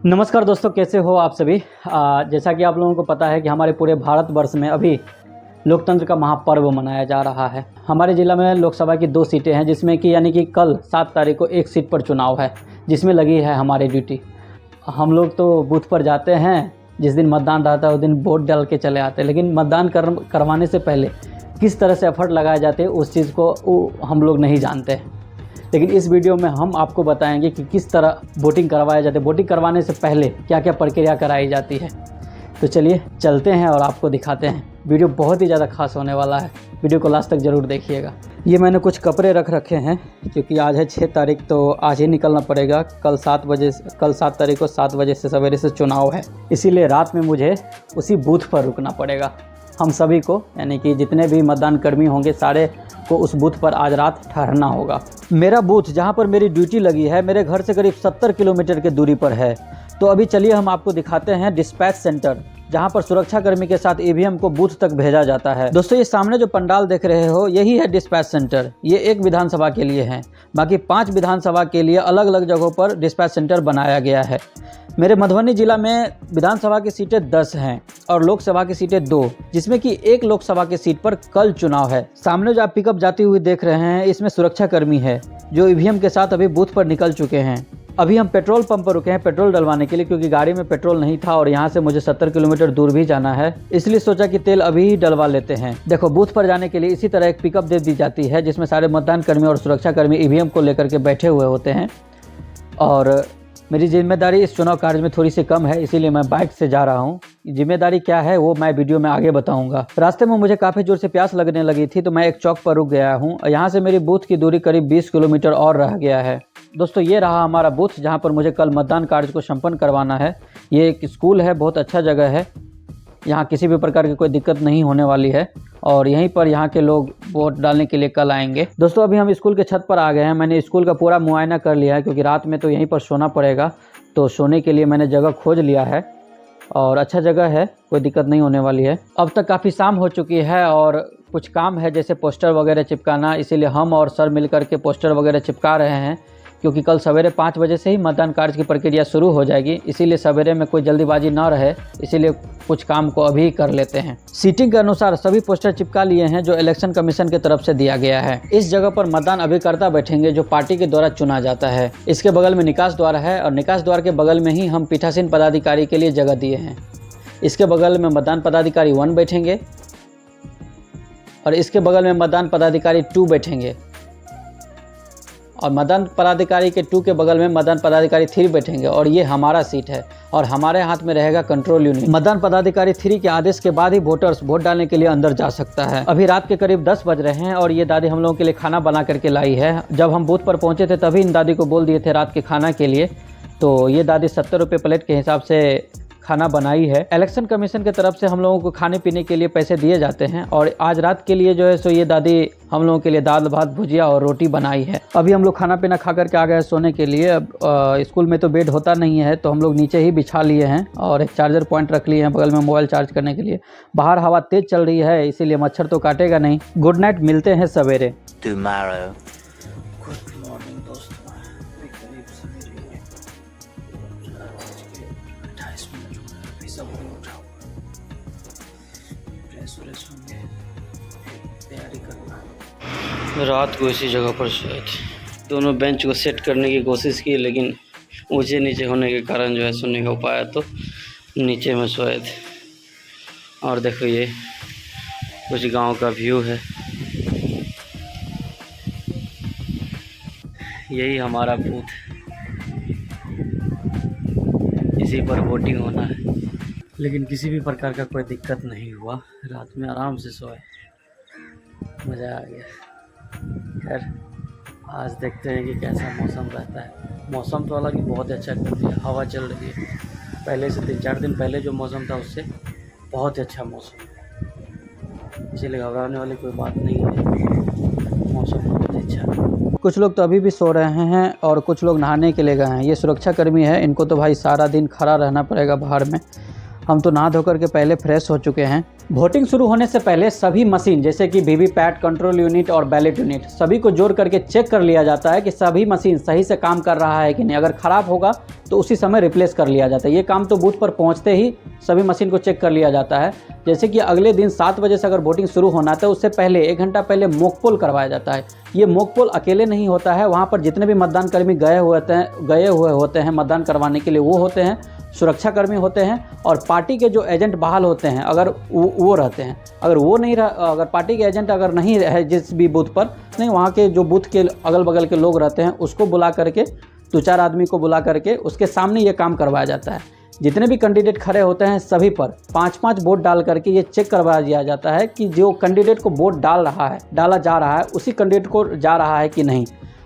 नमस्कार दोस्तों, कैसे हो आप सभी। जैसा कि आप लोगों को पता है कि हमारे पूरे भारतवर्ष में अभी लोकतंत्र का महापर्व मनाया जा रहा है। हमारे ज़िला में लोकसभा की 2 सीटें हैं, जिसमें कि यानी कि कल 7 तारीख को 1 सीट पर चुनाव है, जिसमें लगी है हमारी ड्यूटी। हम लोग तो बूथ पर जाते हैं, जिस दिन मतदान रहता है उस दिन वोट डाल के चले आते हैं, लेकिन मतदान करवाने से पहले किस तरह से एफर्ट लगाए जाते हैं उस चीज़ को हम लोग नहीं जानते। लेकिन इस वीडियो में हम आपको बताएंगे कि किस तरह वोटिंग करवाया जाता है, वोटिंग करवाने से पहले क्या क्या प्रक्रिया कराई जाती है। तो चलिए चलते हैं और आपको दिखाते हैं। वीडियो बहुत ही ज़्यादा खास होने वाला है, वीडियो को लास्ट तक ज़रूर देखिएगा। ये मैंने कुछ कपड़े रख रखे हैं क्योंकि आज है 6 तारीख, तो आज ही निकलना पड़ेगा। कल 7 तारीख को 7 बजे से सवेरे से चुनाव है, इसीलिए रात में मुझे उसी बूथ पर रुकना पड़ेगा। हम सभी को यानी कि जितने भी मतदान कर्मी होंगे सारे को उस बूथ पर आज रात ठहरना होगा। मेरा बूथ जहां पर मेरी ड्यूटी लगी है मेरे घर से करीब 70 किलोमीटर की दूरी पर है। तो अभी चलिए हम आपको दिखाते हैं डिस्पैच सेंटर, जहां पर सुरक्षाकर्मी के साथ ईवीएम को बूथ तक भेजा जाता है। दोस्तों, ये सामने जो पंडाल देख रहे हो यही है डिस्पैच सेंटर। ये एक विधानसभा के लिए है, बाकी 5 विधानसभा के लिए अलग अलग जगहों पर डिस्पैच सेंटर बनाया गया है। मेरे मधुबनी जिला में विधानसभा की सीटें 10 हैं और लोकसभा की सीटें 2, जिसमें कि एक लोकसभा की सीट पर कल चुनाव है। सामने जो आप पिकअप जाती हुई देख रहे हैं इसमें सुरक्षाकर्मी है जो ईवीएम के साथ अभी बूथ पर निकल चुके हैं। अभी हम पेट्रोल पंप पर रुके हैं पेट्रोल डलवाने के लिए, क्योंकि गाड़ी में पेट्रोल नहीं था और यहाँ से मुझे 70 किलोमीटर दूर भी जाना है, इसलिए सोचा कि तेल अभी ही डलवा लेते हैं। देखो, बूथ पर जाने के लिए इसी तरह एक पिकअप दे दी जाती है जिसमें सारे मतदान कर्मी और सुरक्षाकर्मी ईवीएम को लेकर के बैठे हुए होते हैं। और मेरी जिम्मेदारी इस चुनाव कार्य में थोड़ी सी कम है, इसीलिए मैं बाइक से जा रहा हूँ। जिम्मेदारी क्या है वो मैं वीडियो में आगे बताऊंगा। रास्ते में मुझे काफ़ी जोर से प्यास लगने लगी थी, तो मैं एक चौक पर रुक गया हूँ। यहाँ से मेरी बूथ की दूरी करीब 20 किलोमीटर और रह गया है। दोस्तों, ये रहा हमारा बूथ जहाँ पर मुझे कल मतदान कार्य को संपन्न करवाना है। ये एक स्कूल है, बहुत अच्छा जगह है, यहाँ किसी भी प्रकार की कोई दिक्कत नहीं होने वाली है और यहीं पर यहाँ के लोग वोट डालने के लिए कल आएंगे। दोस्तों, अभी हम स्कूल के छत पर आ गए हैं। मैंने स्कूल का पूरा मुआयना कर लिया है क्योंकि रात में तो यहीं पर सोना पड़ेगा, तो सोने के लिए मैंने जगह खोज लिया है और अच्छा जगह है, कोई दिक्कत नहीं होने वाली है। अब तक काफ़ी शाम हो चुकी है और कुछ काम है जैसे पोस्टर वगैरह चिपकाना, इसीलिए हम और सर मिलकर के पोस्टर वगैरह चिपका रहे हैं, क्योंकि कल सवेरे 5 बजे से ही मतदान कार्य की प्रक्रिया शुरू हो जाएगी। इसीलिए सवेरे में कोई जल्दीबाजी ना रहे, इसीलिए कुछ काम को अभी कर लेते हैं। सीटिंग के अनुसार सभी पोस्टर चिपका लिए हैं जो इलेक्शन कमीशन की तरफ से दिया गया है। इस जगह पर मतदान अभिकर्ता बैठेंगे जो पार्टी के द्वारा चुना जाता है। इसके बगल में निकास द्वार है और निकास द्वार के बगल में ही हम पीठासीन पदाधिकारी के लिए जगह दिए हैं। इसके बगल में मतदान पदाधिकारी 1 बैठेंगे और इसके बगल में मतदान पदाधिकारी 2 बैठेंगे और मतदान पदाधिकारी के 2 के बगल में मतदान पदाधिकारी 3 बैठेंगे और ये हमारा सीट है और हमारे हाथ में रहेगा कंट्रोल यूनिट। मतदान पदाधिकारी 3 के आदेश के बाद ही वोटर्स वोट डालने के लिए अंदर जा सकता है। अभी रात के करीब 10 बज रहे हैं और ये दादी हम लोगों के लिए खाना बना करके लाई है। जब हम बूथ पर पहुंचे थे तभी इन दादी को बोल दिए थे रात के खाना के लिए, तो ये दादी 70 रुपये प्लेट के हिसाब से खाना बनाई है। इलेक्शन कमीशन की तरफ से हम लोगों को खाने पीने के लिए पैसे दिए जाते हैं और आज रात के लिए जो है सो ये दादी हम लोगों के लिए दाल भात भुजिया और रोटी बनाई है। अभी हम लोग खाना पीना खा करके आ गए सोने के लिए। अब स्कूल में तो बेड होता नहीं है, तो हम लोग नीचे ही बिछा लिए हैं और एक चार्जर पॉइंट रख लिए हैं बगल में मोबाइल चार्ज करने के लिए। बाहर हवा तेज चल रही है, इसीलिए मच्छर तो काटेगा नहीं। गुड नाइट, मिलते हैं सवेरे। रात को इसी जगह पर सोए थे। दोनों बेंच को सेट करने की कोशिश की, लेकिन ऊंचे नीचे होने के कारण जो है सो नहीं हो पाया, तो नीचे में सोए थे। और देखो ये कुछ गांव का व्यू है। यही हमारा बूथ है, इसी पर वोटिंग होना है, लेकिन किसी भी प्रकार का कोई दिक्कत नहीं हुआ। रात में आराम से सोए, मज़ा आ गया। खैर, आज देखते हैं कि कैसा मौसम रहता है। मौसम तो हालांकि बहुत अच्छा कर दिया, हवा चल रही है। पहले से 3-4 दिन पहले जो मौसम था उससे बहुत अच्छा मौसम है, इसीलिए घबराने वाली कोई बात नहीं है। मौसम बहुत अच्छा है। कुछ लोग तो अभी भी सो रहे हैं और कुछ लोग नहाने के लिए गए हैं। ये सुरक्षाकर्मी है, इनको तो भाई सारा दिन खड़ा रहना पड़ेगा बाहर में। हम तो नहा धो करके पहले फ्रेश हो चुके हैं वोटिंग शुरू होने से पहले सभी मशीन जैसे कि वीवीपैट, कंट्रोल यूनिट और बैलेट यूनिट सभी को जोड़ करके चेक कर लिया जाता है कि सभी मशीन सही से काम कर रहा है कि नहीं। अगर ख़राब होगा तो उसी समय रिप्लेस कर लिया जाता है। ये काम तो बूथ पर पहुंचते ही सभी मशीन को चेक कर लिया जाता है। जैसे कि अगले दिन 7 बजे से अगर वोटिंग शुरू होना है तो उससे पहले 1 घंटा पहले मॉक पोल करवाया जाता है। ये मॉक पोल अकेले नहीं होता है, वहाँ पर जितने भी मतदान कर्मी गए हुए होते हैं मतदान करवाने के लिए, वो होते हैं, सुरक्षा कर्मी होते हैं और पार्टी के जो एजेंट बहाल होते हैं अगर वो रहते हैं। अगर वो नहीं अगर पार्टी के एजेंट अगर नहीं है जिस भी बूथ पर, नहीं, वहाँ के जो बूथ के अगल बगल के लोग रहते हैं उसको बुला करके, 2-4 आदमी को बुला करके उसके सामने ये काम करवाया जाता है। जितने भी कैंडिडेट खड़े होते हैं सभी पर 5-5 वोट डाल करके ये चेक करवा दिया जाता है कि जो कैंडिडेट को वोट डाला जा रहा है उसी कैंडिडेट को जा रहा है कि नहीं,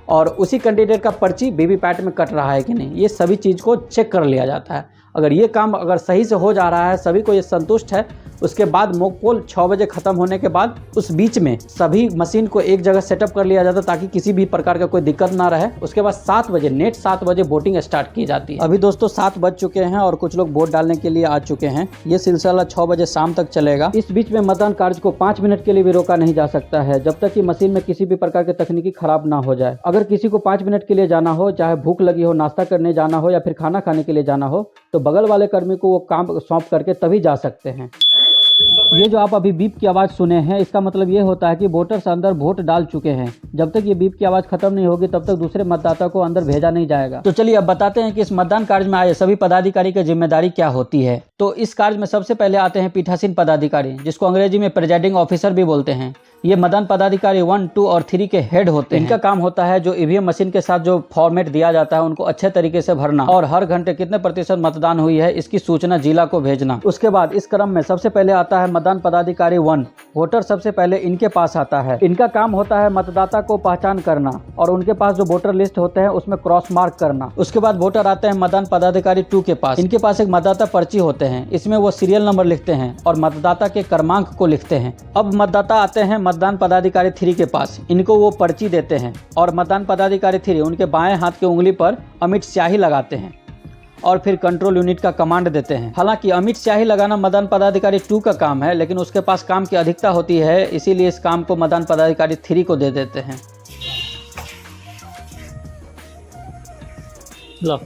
और उसी कैंडिडेट का पर्ची वीवीपैट में कट रहा है कि नहीं। ये सभी चीज़ को चेक कर लिया जाता है। अगर ये काम अगर सही से हो जा रहा है, सभी को ये संतुष्ट है, उसके बाद मॉक पोल 6 बजे ख़त्म होने के बाद उस बीच में सभी मशीन को एक जगह सेटअप कर लिया जाता है ताकि किसी भी प्रकार का कोई दिक्कत ना रहे। उसके बाद 7 बजे नेट 7 बजे वोटिंग स्टार्ट की जाती है। अभी दोस्तों 7 बज चुके हैं और कुछ लोग वोट डालने के लिए आ चुके हैं। ये सिलसिला 6 बजे शाम तक चलेगा। इस बीच में मतदान कार्य को 5 मिनट के लिए भी रोका नहीं जा सकता है जब तक कि मशीन में किसी भी प्रकार की तकनीकी खराब ना हो जाए। अगर किसी को 5 मिनट के लिए जाना हो, चाहे भूख लगी हो, नाश्ता करने जाना हो या फिर खाना खाने के लिए जाना हो, तो बगल वाले कर्मी को वो काम सौंप करके तभी जा सकते हैं। ये जो आप अभी बीप की आवाज़ सुने हैं, इसका मतलब ये होता है कि वोटर्स अंदर वोट डाल चुके हैं। जब तक ये बीप की आवाज़ खत्म नहीं होगी तब तक दूसरे मतदाता को अंदर भेजा नहीं जाएगा। तो चलिए अब बताते हैं कि इस मतदान कार्य में आए सभी पदाधिकारी की जिम्मेदारी क्या होती है। तो इस कार्य में सबसे पहले आते हैं पीठासीन पदाधिकारी, जिसको अंग्रेजी में प्रेजाइडिंग ऑफिसर भी बोलते हैं। ये मतदान पदाधिकारी 1, 2 और 3 के हेड होते हैं। इनका काम होता है जो ईवीएम मशीन के साथ जो फॉर्मेट दिया जाता है उनको अच्छे तरीके से भरना और हर घंटे कितने प्रतिशत मतदान हुई है इसकी सूचना जिला को भेजना। उसके बाद इस क्रम में सबसे पहले आता है मतदान पदाधिकारी 1। वोटर सबसे पहले इनके पास आता है। इनका काम होता है मतदाता को पहचान करना और उनके पास जो वोटर लिस्ट होते हैं उसमें क्रॉस मार्क करना। उसके बाद वोटर आते हैं मतदान पदाधिकारी 2 के पास। इनके पास एक मतदाता पर्ची होते हैं, इसमें वो सीरियल नंबर लिखते हैं और मतदाता के क्रमांक को लिखते हैं। अब मतदाता आते हैं मतदान पदाधिकारी 3 के पास। इनको वो पर्ची देते हैं और मतदान पदाधिकारी 3 उनके बाएं हाथ की उंगली पर अमिट स्याही लगाते हैं और फिर कंट्रोल यूनिट का कमांड देते हैं। हालांकि अमिट स्याही लगाना मतदान पदाधिकारी 2 का काम है, लेकिन उसके पास काम की अधिकता होती है, इसीलिए इस काम को मतदान पदाधिकारी 3 को दे देते हैं। लो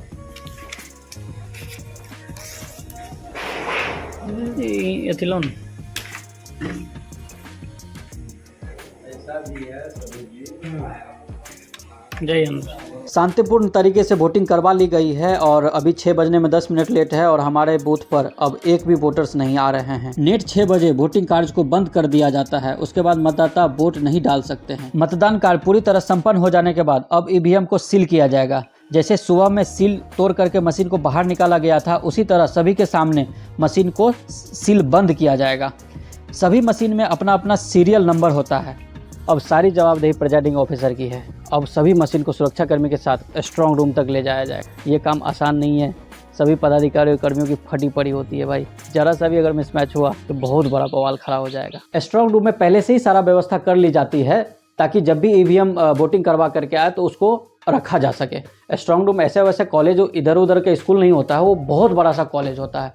जय हिंद। शांतिपूर्ण तरीके से वोटिंग करवा ली गई है और अभी 6 बजने में 10 मिनट लेट है और हमारे बूथ पर अब एक भी वोटर्स नहीं आ रहे हैं। नेट 6 बजे वोटिंग कार्य को बंद कर दिया जाता है। उसके बाद मतदाता वोट नहीं डाल सकते हैं। मतदान कार्य पूरी तरह संपन्न हो जाने के बाद अब ईवीएम को सील किया जाएगा। जैसे सुबह में सील तोड़ करके मशीन को बाहर निकाला गया था, उसी तरह सभी के सामने मशीन को सील बंद किया जाएगा। सभी मशीन में अपना अपना सीरियल नंबर होता है। अब सारी जवाबदेही प्रेजाइडिंग ऑफिसर की है। अब सभी मशीन को सुरक्षा कर्मी के साथ स्ट्रांग रूम तक ले जाया जाएगा। ये काम आसान नहीं है, सभी पदाधिकारी और कर्मियों की फटी पड़ी होती है भाई। जरा सा भी अगर मिसमैच हुआ तो बहुत बड़ा बवाल खड़ा हो जाएगा। स्ट्रांग रूम में पहले से ही सारा व्यवस्था कर ली जाती है ताकि जब भी ईवीएम वोटिंग करवा करके आए तो उसको रखा जा सके। स्ट्रांग रूम ऐसे वैसे कॉलेज इधर उधर के स्कूल नहीं होता है, वो बहुत बड़ा सा कॉलेज होता है।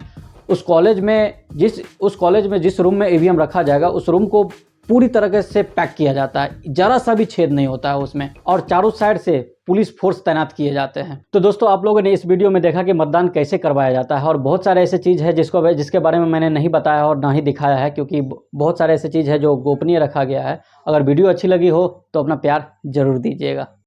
उस कॉलेज में जिस रूम में ईवीएम रखा जाएगा उस रूम को पूरी तरह से पैक किया जाता है, जरा सा भी छेद नहीं होता है उसमें, और चारों साइड से पुलिस फोर्स तैनात किए जाते हैं। तो दोस्तों आप लोगों ने इस वीडियो में देखा कि मतदान कैसे करवाया जाता है और बहुत सारे ऐसे चीज़ है जिसके बारे में मैंने नहीं बताया और ना ही दिखाया है, क्योंकि बहुत सारे ऐसे चीज़ है जो गोपनीय रखा गया है। अगर वीडियो अच्छी लगी हो तो अपना प्यार जरूर दीजिएगा।